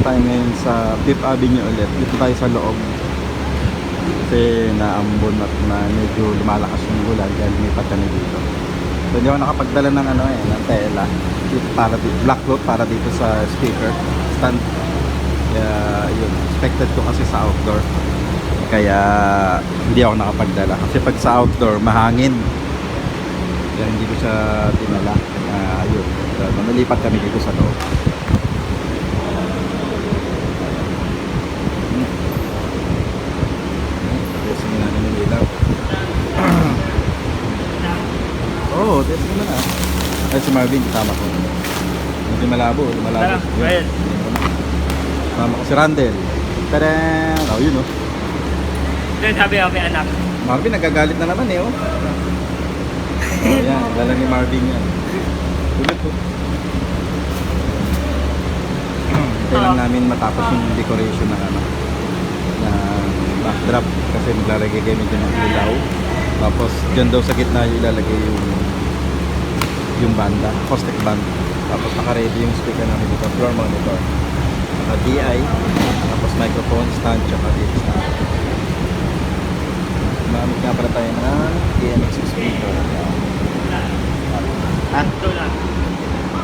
tayo ngayon sa 5th Avenue ulit. Dito tayo sa loob. Kasi naambon at na medyo lumalakas yung ulan dahil lumipat kami dito. So hindi ako nakapagdala ng ng tela para black cloth para dito sa speaker stand. Kaya yun, expected ko kasi sa outdoor. Kaya hindi ako nakapagdala kasi pag sa outdoor mahangin. Kaya hindi ko siya tinala. Ayun, lumilipat kami dito sa loob. Testing natin yung ilaw. Oo, testing mo na. Ay, si Marvin, tama ko. Hindi malabo, malabo. Yun. Tama ko si Randel. Tadaan! Oh, yun oh. Then sabi ako may anak. Marvin, nagagalit na naman eh oh. Oh, yan, dala ni Marvin yan. Ulit oh. Kailangan namin matapos yung decoration ng na backdrop kasi maglalagay kami dyan ng ilaw. Tapos dyan daw sa gitna yung ilalagay yung banda, acoustic band. Tapos naka-ready yung speaker namin dito, floor monitor. Naka-DI, tapos microphone stand, tsaka dito stand. Mamit nga pala tayo ng DMX speaker. Ha?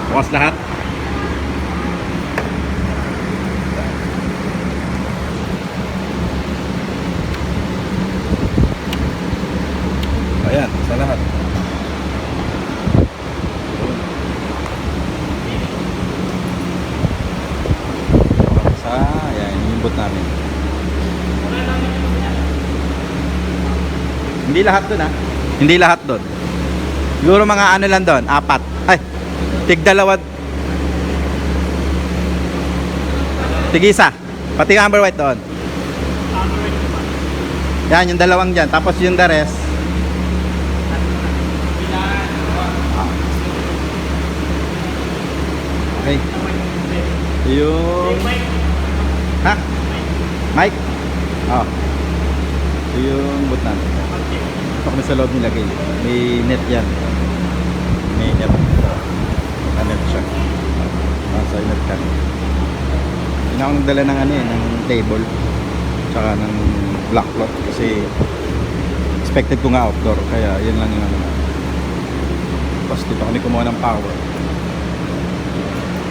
Bukas lahat? Ayan, sa lahat. Ayan, inimbot namin. Hindi lahat dun ha. Hindi lahat dun. Siguro mga ano lang dun, 4. Ay, tig-2. Tig-1. Pati yung amber white doon. Yan, yung 2 dyan. Tapos yung the rest. Okay. Yung... Ha? Mike? Oh. Yung boot namin. Ito kami sa loob nilagay. May net yan. May net. Net siya. Nasa net ka. Hindi na akong nagdala ng ng table. Tsaka ng black cloth. Kasi expected ko nga outdoor. Kaya yun lang yung Tapos dito kami kumuha ng power.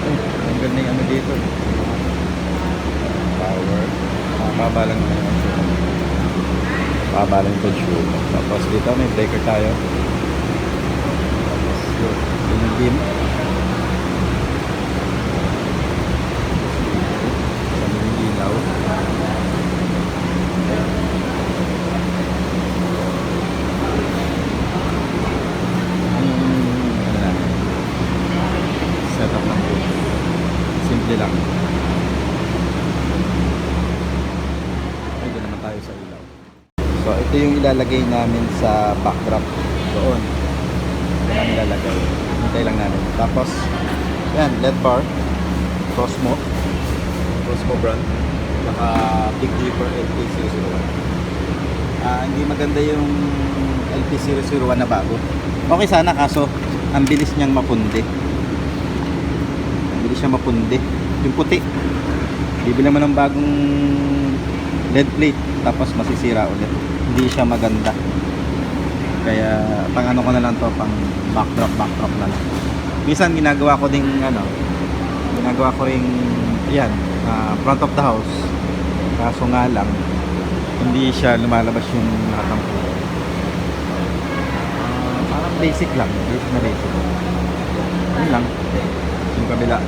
Ang ganda yung dito. Power. Mababa lang naman yung show. Mababa lang yung show. Tapos dito may breaker tayo. Tapos yun yung beam. Sabi yung ilaw. Setup lang po. Simple lang. Ay, doon naman tayo sa ilaw. So, ito yung ilalagay namin sa backdrop doon. Ito lang ilalagay. Hintay lang namin. Tapos, yan, LED bar. Cosmo brand. Naka Big Clipper LP001. Hindi maganda yung LP001 na bago. Okay sana kaso, ang bilis niyang mapundi. Siya mapundi yung puti. Bibili mo ng bagong LED plate tapos masisira ulit, hindi siya maganda. Kaya pang ano ko na lang to, pang backdrop na lang. Minsan ginagawa ko ring yan, front of the house, kaso nga lang hindi siya lumalabas yung nakatampo. Parang basic lang, basic yun lang. Yung kabila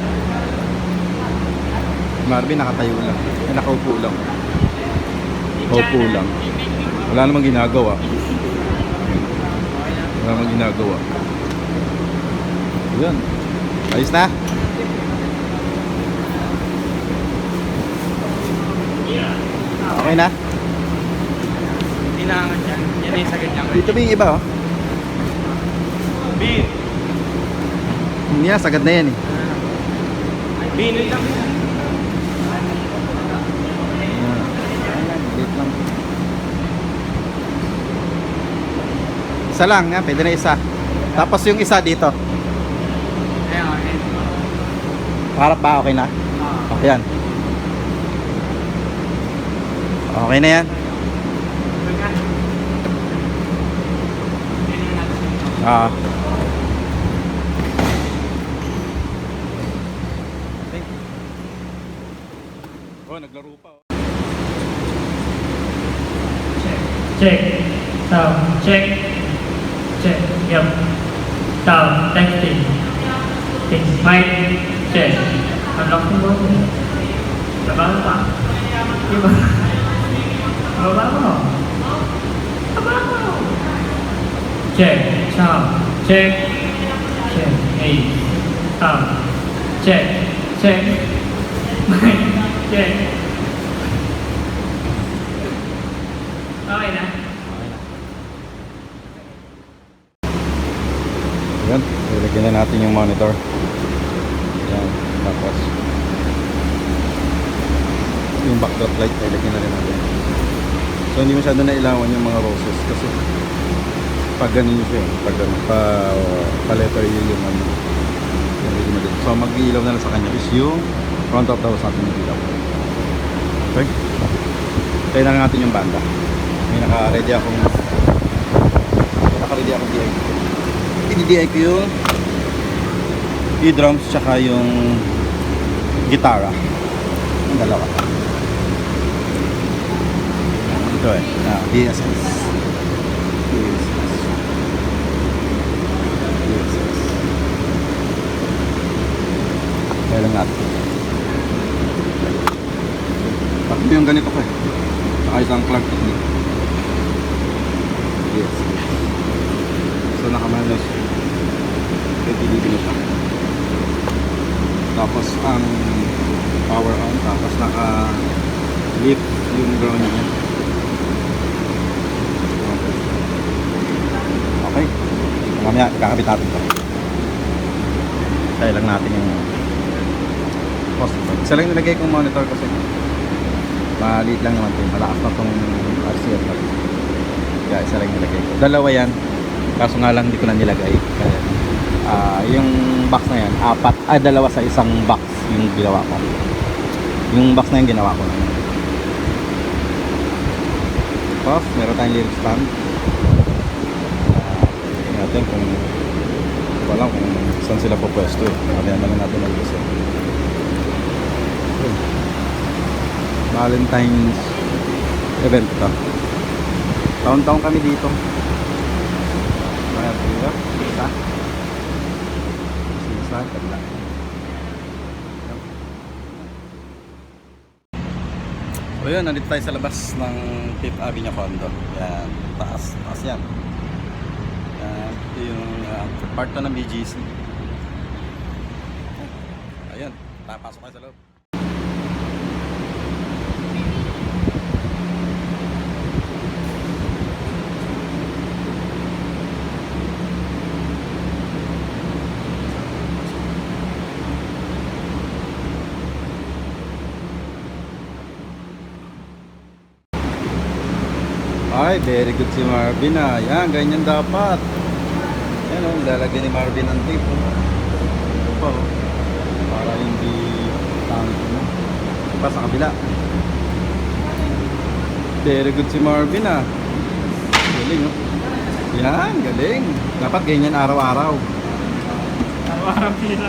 Marvin nakatayo lang. Nakaupo lang. Kaupo lang. Wala namang ginagawa. Yun. Ayos na? Okay na? Hindi na angat yan. Yan yung sagad niya. Dito ba yung iba oh? Bin! Hindi na, sagad na yan eh. Bin lang. Date lang. Isa lang nga, pwede na isa. Tapos yung isa dito. Ayan, okay. Harap ba? Okay na? Okay yan. Okay na yan. Ah. Oh, naglaro pa. Check. Sound. Check. Check. Yep. Sound. Testing. Fix mic. Check. Unlock mo ba? Trabaho pa. Diba? Trabaho mo. Trabaho. Check. Sound. Check. Check. Hey. Sound. Check. Check. Mic. Check. Okay na. Yan, ilagyan na natin yung monitor. Yan, tapos yung backdrop light, ilagyan na rin natin. So hindi masyado na ilawan yung mga roses kasi pag ganun siya, pag ganun, pa letter U yung ano. So mag-ilaw na lang sa kanya is yung front of the house natin yung ilaw. Okay? Tayo na lang natin yung banda. May naka-ready akong DI. I-DI ko yung e-drums tsaka yung gitara. Yung dalawa. Ito eh. DSS. Kaya lang natin. Takbo yung ganito ko eh. Saka isang Clark technique. Yes. So nakamanos. Pwede na siya. Tapos ang power on. Tapos naka-lift yung ground niya. Okay. Mamaya kakabit natin ito. Kaya lang natin yung post. Isa lang nilagay kong monitor kasi maliit lang naman ito. Malakas na itong RCF na. Kaya isa lang nilagay ko. Dalawa yan. Kaso nga lang hindi ko na nilagay. Kaya yung box na yan, dalawa sa isang box yung ginawa ko. Yung box na yung ginawa ko. Tapos, meron tayong lyric stand. Tingnan natin kung walang kung saan sila po pwesto eh. Kaya naman natin mag-isip. Valentine's event ito. Taon-taon kami dito. Ayan, dito. Isa. Isa, kabila. So yun, nandito tayo sa labas ng Fifth Avenue condo. Yan, taas yan. Yan, ito yung part na ng BGC. Ayun, papasok tayo sa loob. Ay, very good si Marvin ah. Yan, ganyan dapat. Yan o, lalagyan ni Marvin ang tape. Ito pa o. Para hindi tangit mo. Ito pa sa kabila. Very good si Marvin ah. Galing o. Yan, galing. Dapat ganyan araw-araw. Araw-araw pila.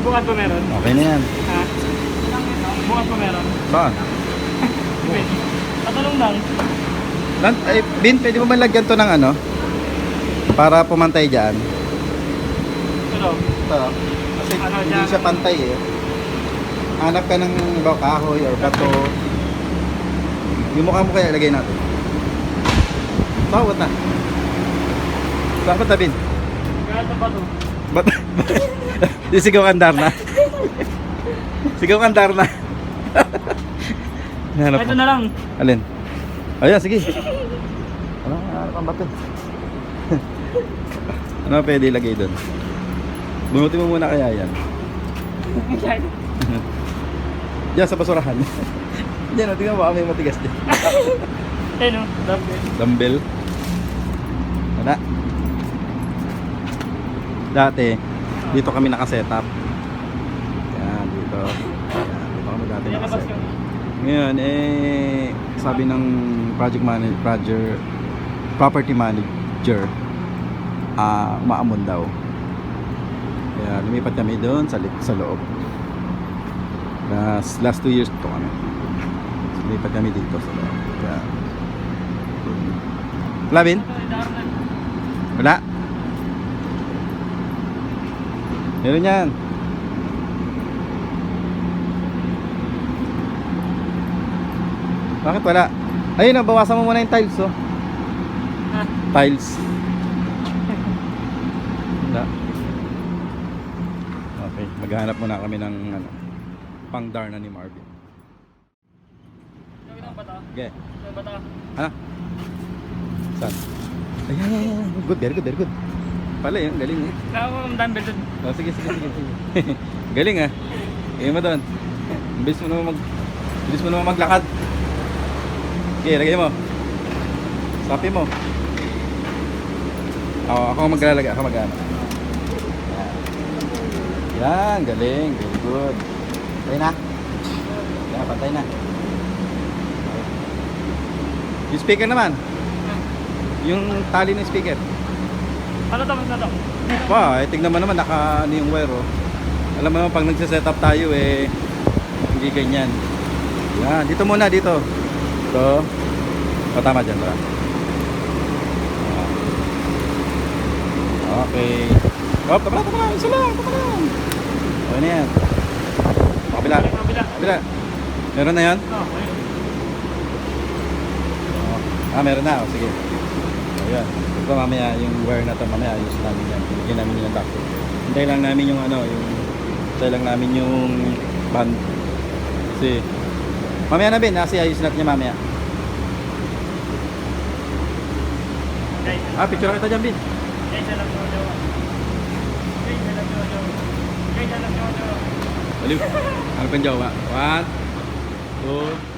Bukas pa meron? Okay na yan. Ha? Bukas pa meron? Saan? Patanong lang. Ay, Bin, pwede mo ba lagyan to ng ano? Para pumantay dyan. Pero, Ito. Kasi Ano hindi dyan? siya pantay eh. Hanap ka ng kahoy or bato. Yung mukha mo kaya ilagay natin. Tawad na. Saan ka tabin? kaya ito pa to. Ba't? Sigaw kandar na. Sigaw kandar na. Hanap Ito mo. na lang. Alin? Ayan, sige. Ano ang bato? Ano pwede ilagay doon? Bunutin mo muna kaya yan. Diyan sa basurahan. Diyan, tingnan mo baka may matigas din. Ayun o, dumbbell. Dumbbell. Wala. Dati, dito kami nakasetup. Yan, dito. Yan, dito kami dati Yan, labas nakasetup. ka. Ngayon, sabi ng property manager, maamon daw. Kaya lumipat kami doon sa loob. Last 2 years to kami. Lumipat kami dito sa loob. Kaya, wala, Bin? Wala? Meron yan. Bakit wala? Ayun na, bawasan mo muna yung tiles, oh. Tiles. Wala. Okay, maghahanap muna kami ng pang Darna ni Marvin. Yung itong bata. Okay. Yung bata. Ha? Saan? Ayan. Good, very good, very good. Pala yun, galing eh. Kaya mo ang dumbbell dun. Oh, sige. Galing ah. Kaya mo doon. Bilis mo naman maglakad. Okay, lagay mo. Sapi mo. Ako ang maglalagay. Ako mag-ano. Yan, galing. Very good. Pantay na. Yan, pantay na. Yung speaker naman. Yung tali ng speaker. Ano to? Ano to? Tignan mo naman naka yung wire, oh. Alam mo naman pag nagse-setup tayo hindi ganyan. Yan, dito muna dito. Ito. Tama dyan, tara. Okay. Tama. Isa lang. Okay na yan. Kabila. Meron na yan? Meron na. Sige. Ayan. Ito mamaya yung wire na to, mamaya ayos namin yan. Pinigyan namin yung duct. Hintay lang namin yung band. Kasi mamaya na, Ben, kasi ayos natin niya mamaya. Picture kita dyan, Ben. Baliw. Ano pang jawa? 1, 2.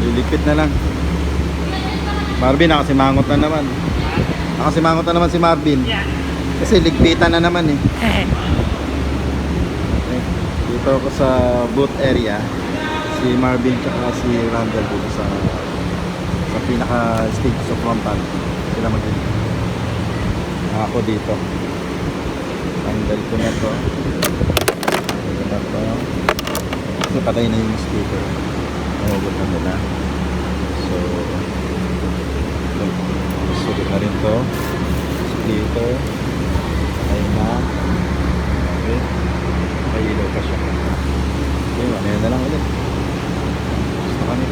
Lilikit na lang. Marvin, nakasimangot na naman. Nakasimangot na naman si Marvin. Kasi ligpitan na naman eh. Okay. Dito ako sa booth area. Si Marvin tsaka si Randall dito sa pinaka stage sa frontal. Sila mag-edit. Ako dito. Randall ko na to. Kasi patay na yung speaker. Nahugot na nila. So sulit na rin to. Splitter. Patay na. Okay. Nakailaw pa siya. Okay, mamaya na lang ulit. Gusto kami.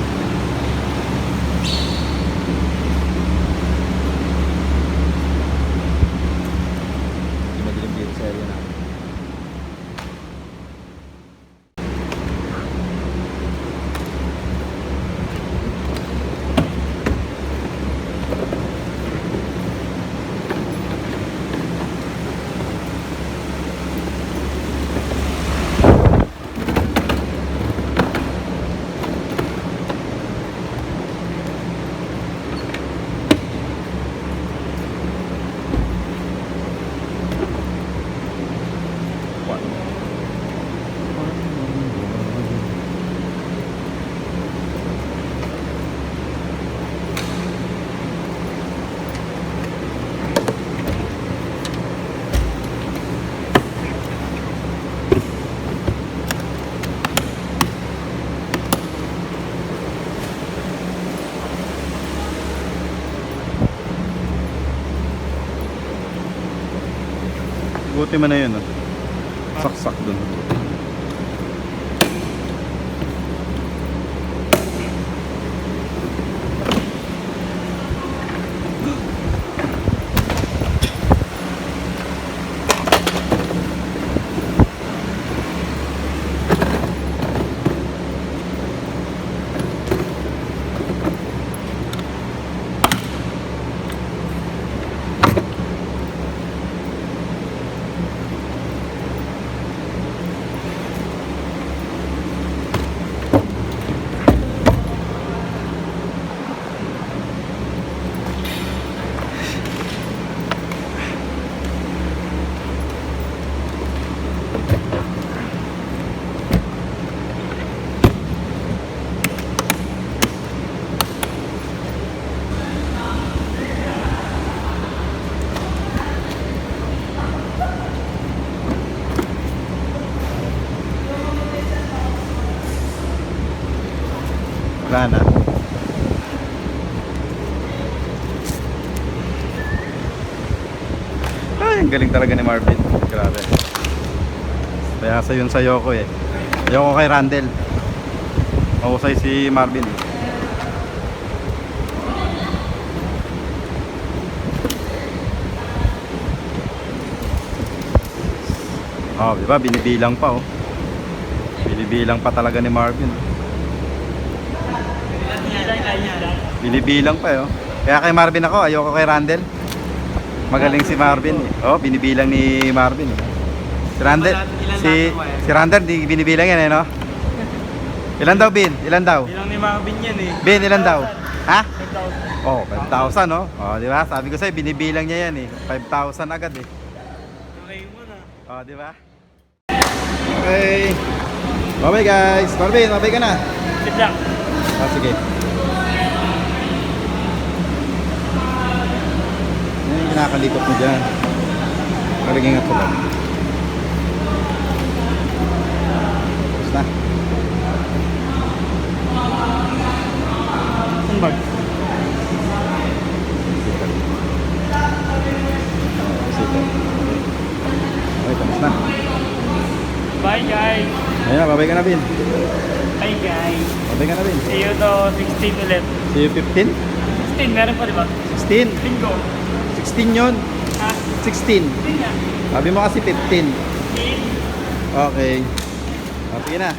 Ikutin mo na yun, oh. Saksak dun. Wala na. Ay, ang galing talaga ni Marvin. Grabe. Kaya sa yun sa'yo ko eh. Ayoko kay Randall. Mahusay si Marvin. Oh, di ba? Binibilang pa oh. Binibilang pa talaga ni Marvin. Binibilang pa eh, oh. Kaya kay Marvin ako, ayoko kay Randall. Magaling si Marvin eh. Oh, binibilang ni Marvin eh. Si Randall, si Randall di binibilang yan eh, no? Ilan daw, Bin? Ilan daw? Bilang ni Marvin yan eh. Bin, ilan daw? Ha? 5,000. Oh, 5,000 no? Oh, di ba? Sabi ko sa'yo, binibilang niya yan eh. 5,000 agad eh. Okay mo na. Oh, di ba? Okay. Bye-bye guys. Marvin, bye-bye ka na. Tip lang. Ah, sige. Yan yung kinakalikot mo dyan. Kalaging nga lang. Tapos na. Ang bag. Okay, tapos na. Bye guys. Ayan, babay ka na, Bin. Bye guys. Babay ka na, Bin. See you to 16 ulit. See you 15? 16, meron pa diba? 16? Bingo. 16 yun. Ha? 16. 16 nga. Sabi mo kasi 15. 15. Okay. Okay na.